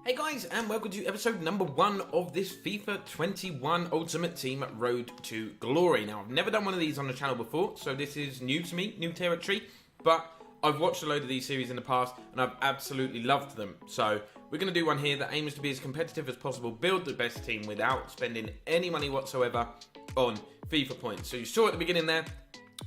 Hey guys, and welcome to episode number 1 of this FIFA 21 Ultimate Team Road to Glory. Now, I've never done one of these on the channel before, so this is new to me, new territory, but I've watched a load of these series in the past, and I've absolutely loved them. So, we're going to do one here that aims to be as competitive as possible, build the best team without spending any money whatsoever on FIFA points. So, you saw at the beginning there,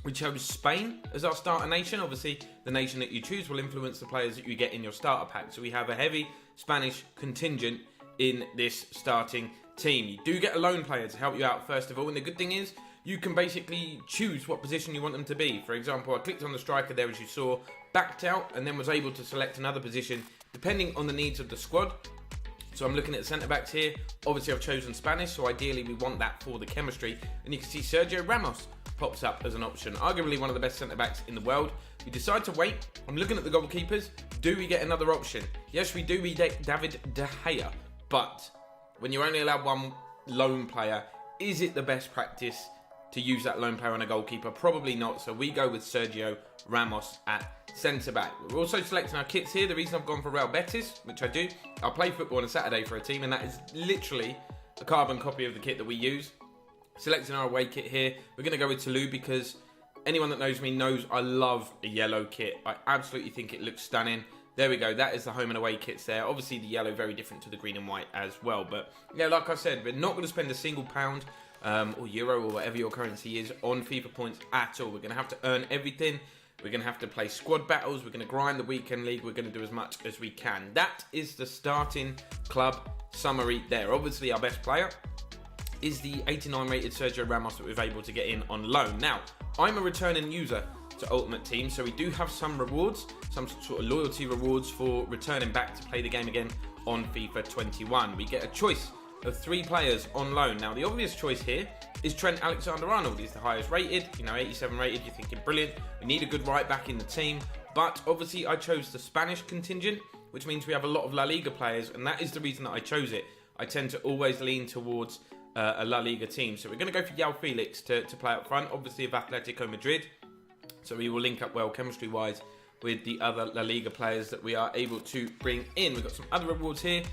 we chose Spain as our starter nation. Obviously, the nation that you choose will influence the players that you get in your starter pack. So we have a heavy Spanish contingent in this starting team. You do get a loan player to help you out first of all. And the good thing is, you can basically choose what position you want them to be. For example, I clicked on the striker there as you saw, backed out, and then was able to select another position depending on the needs of the squad. So I'm looking at centre-backs here. Obviously, I've chosen Spanish, so ideally we want that for the chemistry. And you can see Sergio Ramos pops up as an option. Arguably one of the best centre-backs in the world. We decide to wait. I'm looking at the goalkeepers. Do we get another option? Yes, we do. We get David De Gea. But when you're only allowed one loan player, is it the best practice to use that loan player on a goalkeeper? Probably not. So we go with Sergio Ramos at centre-back. We're also selecting our kits here. The reason I've gone for Real Betis, which I do, I'll play football on a Saturday for a team, and that is literally a carbon copy of the kit that we use. Selecting our away kit here, we're going to go with Totw because anyone that knows me knows I love a yellow kit. I absolutely think it looks stunning. There we go, that is the home and away kits there. Obviously the yellow very different to the green and white as well. But yeah, like I said, we're not going to spend a single pound or euro or whatever your currency is on FIFA points at all. We're going to have to earn everything. We're going to have to play squad battles. We're going to grind the weekend league. We're going to do as much as we can. That is the starting club summary there. Obviously our best player is the 89 rated Sergio Ramos that we've able to get in on loan. Now, I'm a returning user to Ultimate Team, so we do have some rewards, some sort of loyalty rewards for returning back to play the game again on FIFA 21. We get a choice of 3 players on loan. Now, the obvious choice here is Trent Alexander-Arnold. He's the highest rated, 87 rated. You're thinking, brilliant, we need a good right back in the team. But obviously, I chose the Spanish contingent, which means we have a lot of La Liga players, and that is the reason that I chose it. I tend to always lean towards a La Liga team. So we're going to go for João Felix to play up front, obviously of Atletico Madrid. So we will link up well chemistry-wise with the other La Liga players that we are able to bring in. We've got some other rewards here.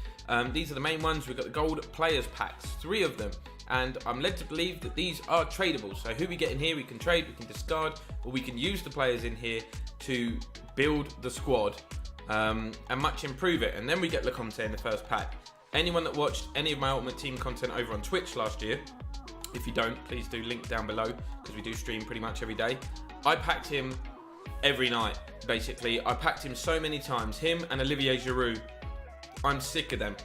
These are the main ones. We've got the gold players packs, 3 of them. And I'm led to believe that these are tradable. So who we get in here, we can trade, we can discard, or we can use the players in here to build the squad and much improve it. And then we get Lecomte in the first pack. Anyone that watched any of my Ultimate Team content over on Twitch last year, if you don't, please do link down below, because we do stream pretty much every day. I packed him every night, basically. I packed him so many times. Him and Olivier Giroud. I'm sick of them.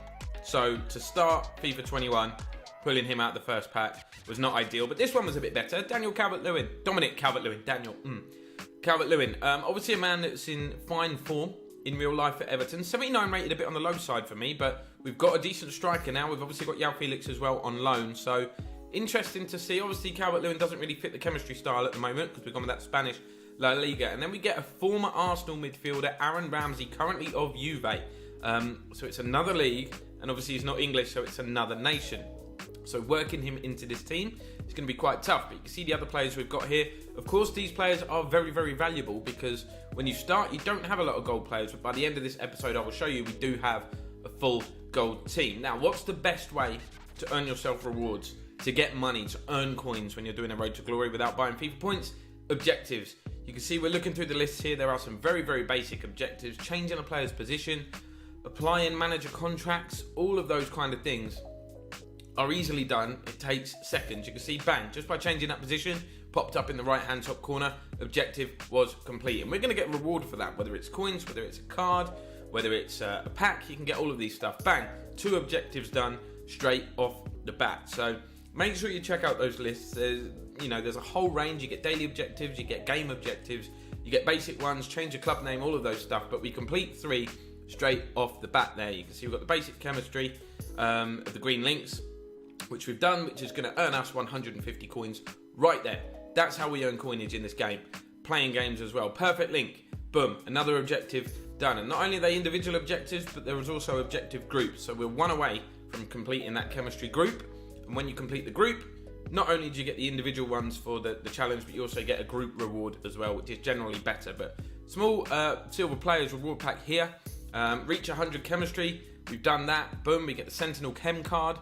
So to start FIFA 21, pulling him out the first pack was not ideal, but this one was a bit better. Dominic Calvert-Lewin. Obviously a man that's in fine form in real life at Everton. 79 rated, a bit on the low side for me, but we've got a decent striker now. We've obviously got João Felix as well on loan, so interesting to see. Obviously Calvert-Lewin doesn't really fit the chemistry style at the moment because we've gone with that Spanish La Liga. And then we get a former Arsenal midfielder, Aaron Ramsey, currently of Juve. So it's another league, and obviously he's not English, so it's another nation. So working him into this team is going to be quite tough. But you can see the other players we've got here. Of course, these players are very, very valuable because when you start, you don't have a lot of gold players. But by the end of this episode, I will show you we do have a full gold team. Now, what's the best way to earn yourself rewards, to get money, to earn coins when you're doing a road to glory without buying FIFA points? Objectives. You can see we're looking through the list here. There are some very, very basic objectives. Changing a player's position, applying manager contracts, all of those kind of things are easily done. It takes seconds. You can see, bang, just by changing that position, popped up in the right hand top corner, objective was complete. And we're going to get a reward for that, whether it's coins, whether it's a card, whether it's a pack. You can get all of these stuff. Bang, 2 objectives done straight off the bat. So make sure you check out those lists. There's a whole range. You get daily objectives, you get game objectives, you get basic ones, change your club name, all of those stuff. But we complete 3 straight off the bat there. You can see we've got the basic chemistry of the green links, which we've done, which is going to earn us 150 coins right there. That's how we earn coinage in this game. Playing games as well. Perfect link. Boom. Another objective done. And not only are they individual objectives, but there is also objective groups. So we're 1 away from completing that chemistry group. And when you complete the group, not only do you get the individual ones for the challenge, but you also get a group reward as well, which is generally better. But small silver players reward pack here. Reach 100 chemistry. We've done that. Boom, we get the Sentinel Chem card,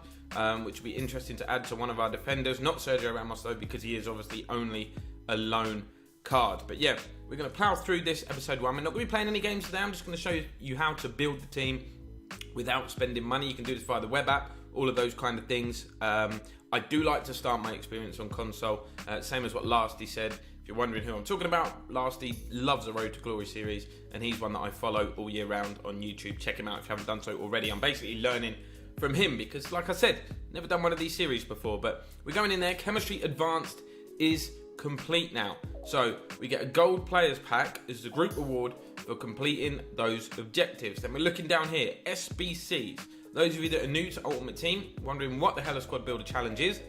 which will be interesting to add to one of our defenders. Not Sergio Ramos, though, because he is obviously only a loan card. But yeah, we're going to plow through this episode 1. We're not going to be playing any games today. I'm just going to show you how to build the team without spending money. You can do this via the web app, all of those kind of things. I do like to start my experience on console, same as what Lasty said. If you're wondering who I'm talking about, Lasty loves the Road to Glory series, and he's one that I follow all year round on YouTube. Check him out if you haven't done so already. I'm basically learning from him because, like I said, never done one of these series before, but we're going in there. Chemistry Advanced is complete now. So we get a gold players pack as the group reward for completing those objectives. Then we're looking down here, SBCs. Those of you that are new to Ultimate Team, wondering what the hell a squad builder challenge is,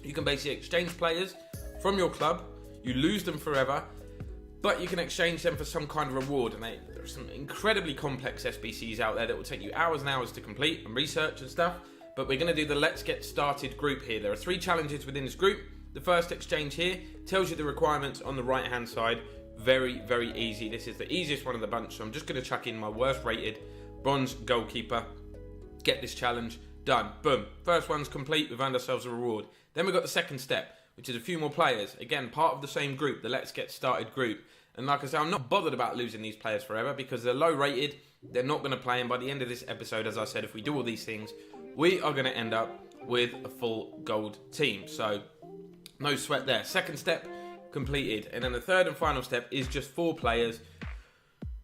you can basically exchange players from your club. You lose them forever, but you can exchange them for some kind of reward. And there are some incredibly complex SBCs out there that will take you hours and hours to complete and research and stuff. But we're going to do the Let's Get Started group here. There are 3 challenges within this group. The first exchange here tells you the requirements on the right hand side. Very, very easy. This is the easiest one of the bunch, so I'm just going to chuck in my worst rated bronze goalkeeper. Get this challenge done. Boom. First one's complete. We've earned ourselves a reward. Then we've got the second step, which is a few more players. Again, part of the same group, the Let's Get Started group. And like I said, I'm not bothered about losing these players forever because they're low rated. They're not going to play. And by the end of this episode, as I said, if we do all these things, we are going to end up with a full gold team. So no sweat there. Second step completed. And then the third and final step is just 4 players.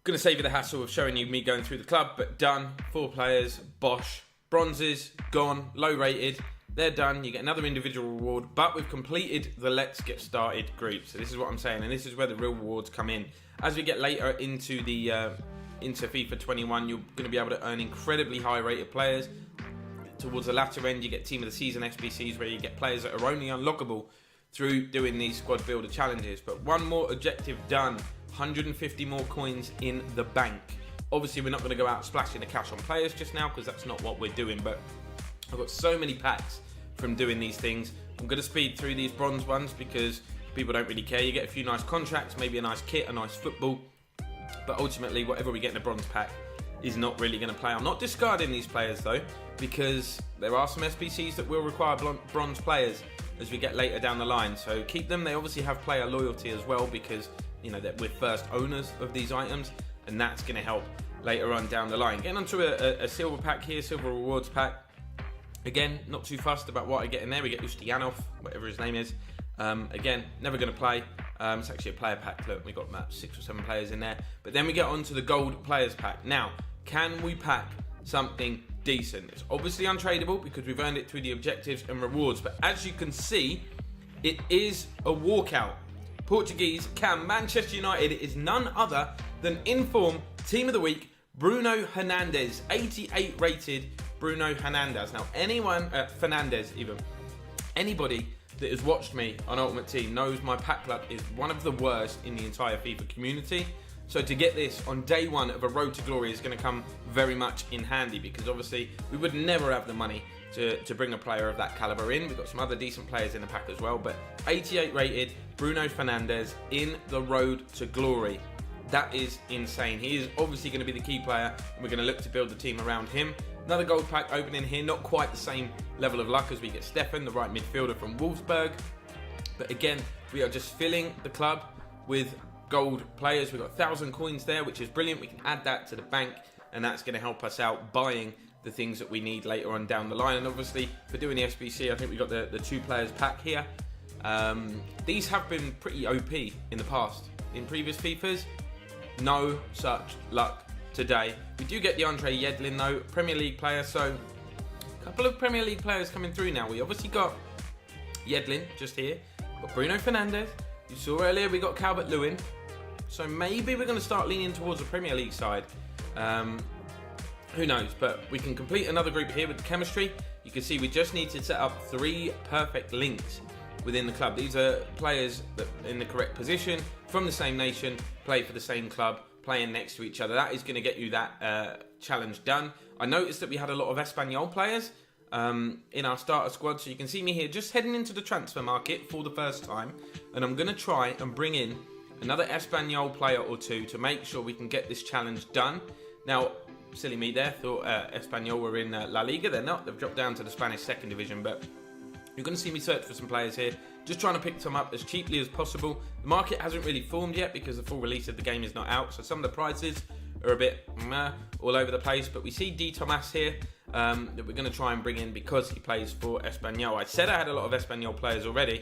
Going to save you the hassle of showing you me going through the club, but done. 4 players, bosh. Bronzes, gone, low rated. They're done. You get another individual reward, but we've completed the Let's Get Started group. So this is what I'm saying, and this is where the real rewards come in. As we get later into the into FIFA 21, you're going to be able to earn incredibly high rated players. Towards the latter end, you get Team of the Season SBCs, where you get players that are only unlockable through doing these squad builder challenges. But one more objective done, 150 more coins in the bank. Obviously, we're not going to go out splashing the cash on players just now because that's not what we're doing, but I've got so many packs from doing these things. I'm going to speed through these bronze ones because people don't really care. You get a few nice contracts, maybe a nice kit, a nice football, but ultimately, whatever we get in a bronze pack is not really going to play. I'm not discarding these players though, because there are some SBCs that will require bronze players as we get later down the line. So keep them. They obviously have player loyalty as well because, you know, that we're first owners of these items, and that's going to help later on down the line. Getting onto a silver pack here, silver rewards pack. Again, not too fussed about what I get in there. We get Ustianov, whatever his name is. Again, never going to play. It's actually a player pack. Look, we got about 6 or 7 players in there. But then we get onto the gold players pack. Now, can we pack something decent? It's obviously untradeable because we've earned it through the objectives and rewards. But as you can see, it is a walkout. Portuguese can Manchester United is none other than in-form Team of the Week, Bruno Hernandez, 88 rated Bruno Hernandez. Now, anybody that has watched me on Ultimate Team knows my pack luck is one of the worst in the entire FIFA community. So to get this on day 1 of a Road to Glory is going to come very much in handy because obviously we would never have the money to bring a player of that caliber in. We've got some other decent players in the pack as well, but 88 rated Bruno Fernandes in the Road to Glory. That is insane. He is obviously going to be the key player, and we're going to look to build the team around him. Another gold pack opening here, not quite the same level of luck as we get Stefan, the right midfielder from Wolfsburg. But again, we are just filling the club with gold players. We've got 1,000 coins there, which is brilliant. We can add that to the bank, and that's going to help us out buying the things that we need later on down the line. And obviously, for doing the SBC, I think we got the 2 players pack here. These have been pretty OP in the past. In previous FIFAs, no such luck today. We do get the Andre Yedlin though, Premier League player, so a couple of Premier League players coming through now. We obviously got Yedlin just here, got Bruno Fernandes. You saw earlier we got Calvert-Lewin, so maybe we're going to start leaning towards the Premier League side. Who knows, but we can complete another group here with the chemistry. You can see we just need to set up 3 perfect links within the club. These are players that in the correct position, from the same nation, play for the same club, playing next to each other. That is going to get you that challenge done. I noticed that we had a lot of Espanyol players in our starter squad, so you can see me here just heading into the transfer market for the first time, and I'm going to try and bring in another Espanyol player or 2 to make sure we can get this challenge done. Now, silly me there. Thought Espanyol were in La Liga. They're not. They've dropped down to the Spanish second division. But you're going to see me search for some players here. Just trying to pick some up as cheaply as possible. The market hasn't really formed yet because the full release of the game is not out. So some of the prices are a bit all over the place. But we see D. Tomas here that we're going to try and bring in because he plays for Espanyol. I said I had a lot of Espanyol players already.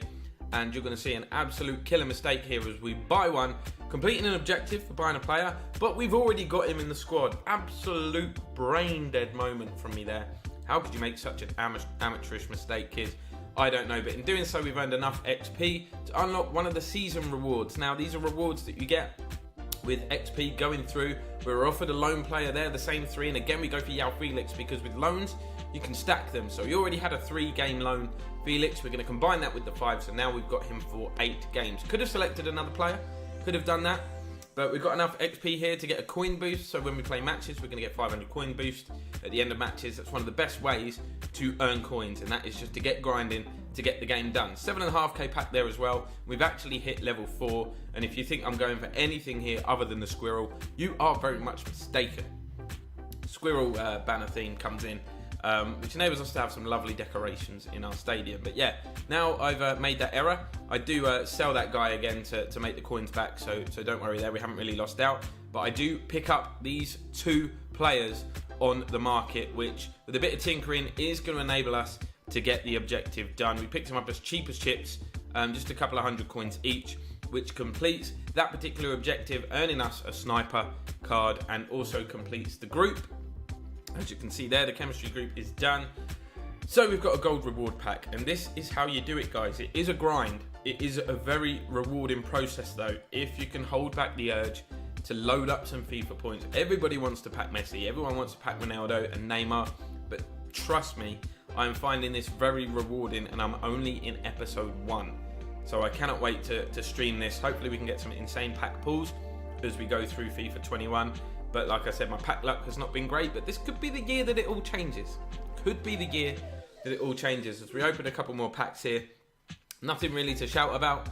And you're going to see an absolute killer mistake here as we buy one, completing an objective for buying a player, but we've already got him in the squad. Absolute brain dead moment from me there. How could you make such an amateurish mistake, kids? I don't know, but in doing so, we've earned enough XP to unlock one of the season rewards. Now, these are rewards that you get with XP going through. We were offered a loan player there, the same 3, and again, we go for Yao Felix because with loans, you can stack them. So we already had a 3-game loan Felix. We're going to combine that with the 5, so now we've got him for 8 games. Could have selected another player, could have done that, but we've got enough XP here to get a coin boost. So when we play matches, we're going to get 500 coin boost at the end of matches. That's one of the best ways to earn coins, and that is just to get grinding to get the game done. 7.5k pack there as well. We've actually hit level 4, and if you think I'm going for anything here other than the squirrel, you are very much mistaken. Squirrel banner theme comes in, which enables us to have some lovely decorations in our stadium. But yeah, now I've made that error. I do sell that guy again to make the coins back, so don't worry there, we haven't really lost out. But I do pick up these 2 players on the market, which with a bit of tinkering is going to enable us to get the objective done. We picked them up as cheap as chips, just a couple of 100 coins each, which completes that particular objective, earning us a sniper card and also completes the group. As you can see there, the chemistry group is done. So we've got a gold reward pack, and this is how you do it, guys. It is a grind. It is a very rewarding process, though, if you can hold back the urge to load up some FIFA points. Everybody wants to pack Messi. Everyone wants to pack Ronaldo and Neymar. But trust me, I'm finding this very rewarding, and I'm only in episode 1. So I cannot wait to stream this. Hopefully we can get some insane pack pulls as we go through FIFA 21. But like I said, my pack luck has not been great, but this could be the year that it all changes. Could be the year that it all changes. As we open a couple more packs here, nothing really to shout about.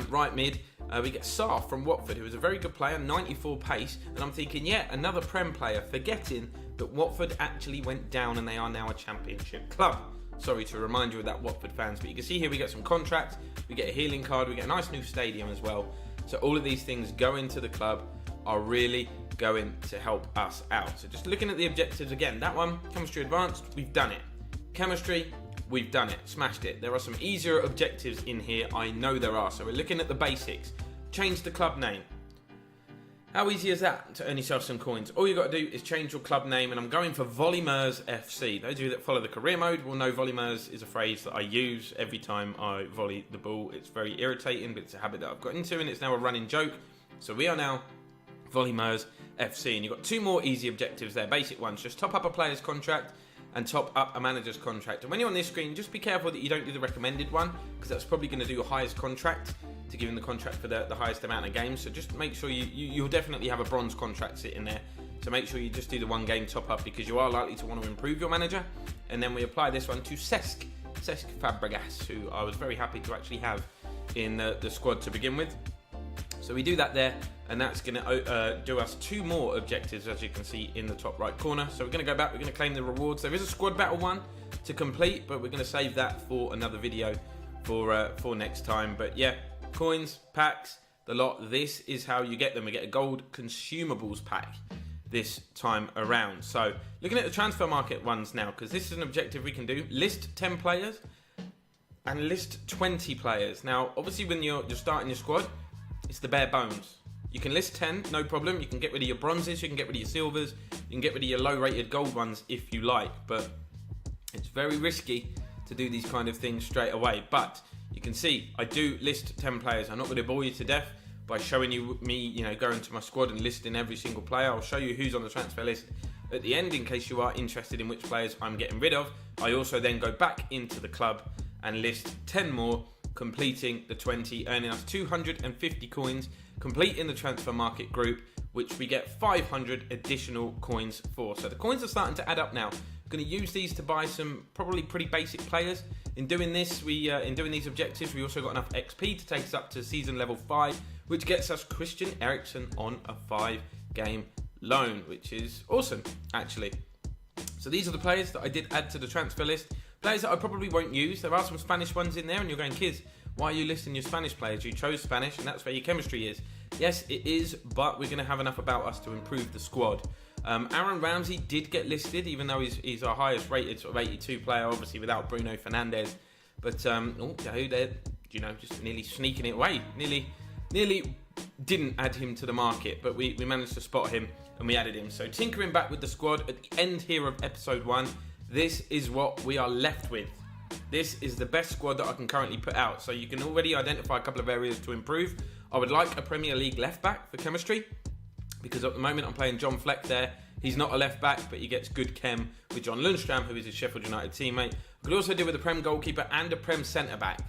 Right mid, we get Sarr from Watford, who is a very good player, 94 pace, and I'm thinking, yeah, another Prem player, forgetting that Watford actually went down and they are now a championship club. Sorry to remind you of that, Watford fans, but you can see here we get some contracts, we get a healing card, we get a nice new stadium as well. So all of these things go into the club are really going to help us out. So just looking at the objectives again, that one, chemistry advanced, we've done it. Chemistry, we've done it, smashed it. There are some easier objectives in here, I know there are. So we're looking at the basics. Change the club name. How easy is that to earn yourself some coins? All you got to do is change your club name, and I'm going for Volleymers FC. Those of you that follow the career mode will know Volleymers is a phrase that I use every time I volley the ball. It's very irritating, but it's a habit that I've got into, and it's now a running joke. So we are now Volleymers FC, and you've got 2 more easy objectives there, basic ones. Just top up a player's contract and top up a manager's contract. And when you're on this screen, just be careful that you don't do the recommended one, because that's probably going to do your highest contract to give him the contract for the highest amount of games. So just make sure you'll definitely have a bronze contract sitting there. So make sure you just do the 1 game top up, because you are likely to want to improve your manager. And then we apply this one to Cesc Fabregas, who I was very happy to actually have in the squad to begin with. So we do that there, and that's going to do us 2 more objectives, as you can see in the top right corner. So we're going to go back, we're going to claim the rewards. There is a squad battle one to complete, but we're going to save that for another video for next time. But yeah, coins, packs, the lot, this is how you get them. We get a gold consumables pack this time around. So looking at the transfer market ones now, because this is an objective we can do. List 10 players and list 20 players. Now, obviously when you're starting your squad, it's the bare bones. You can list 10, no problem. You can get rid of your bronzes, you can get rid of your silvers, you can get rid of your low-rated gold ones if you like, but it's very risky to do these kind of things straight away. But you can see I do list 10 players. I'm not going to bore you to death by showing you me, going to my squad and listing every single player. I'll show you who's on the transfer list at the end in case you are interested in which players I'm getting rid of. I also then go back into the club and list 10 more, completing the 20, earning us 250 coins, completing the transfer market group, which we get 500 additional coins for. So the coins are starting to add up now. I'm going to use these to buy some probably pretty basic players. In doing this, in doing these objectives, we also got enough XP to take us up to season level 5, which gets us Christian Eriksen on a 5-game loan, which is awesome, actually. So these are the players that I did add to the transfer list. Players that I probably won't use. There are some Spanish ones in there, and you're going, Kiz, why are you listing your Spanish players? You chose Spanish, and that's where your chemistry is. Yes, it is, but we're going to have enough about us to improve the squad. Aaron Ramsey did get listed, even though he's our highest rated sort of 82 player, obviously without Bruno Fernandes. But they're just nearly sneaking it away. Nearly didn't add him to the market, but we managed to spot him and we added him. So tinkering back with the squad at the end here of episode 1, this is what we are left with. This is the best squad that I can currently put out. So you can already identify a couple of areas to improve. I would like a Premier League left back for chemistry, because at the moment I'm playing John Fleck there. He's not a left back, but he gets good chem with John Lundstram, who is a Sheffield United teammate. I could also do with a Prem goalkeeper and a Prem centre back.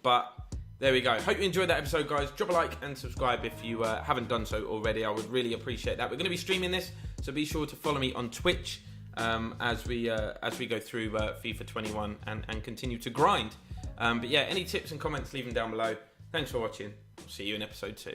But there we go. Hope you enjoyed that episode, guys. Drop a like and subscribe if you haven't done so already. I would really appreciate that. We're going to be streaming this, so be sure to follow me on Twitch as we go through FIFA 21 and continue to grind. But yeah, any tips and comments, leave them down below. Thanks for watching. See you in episode 2.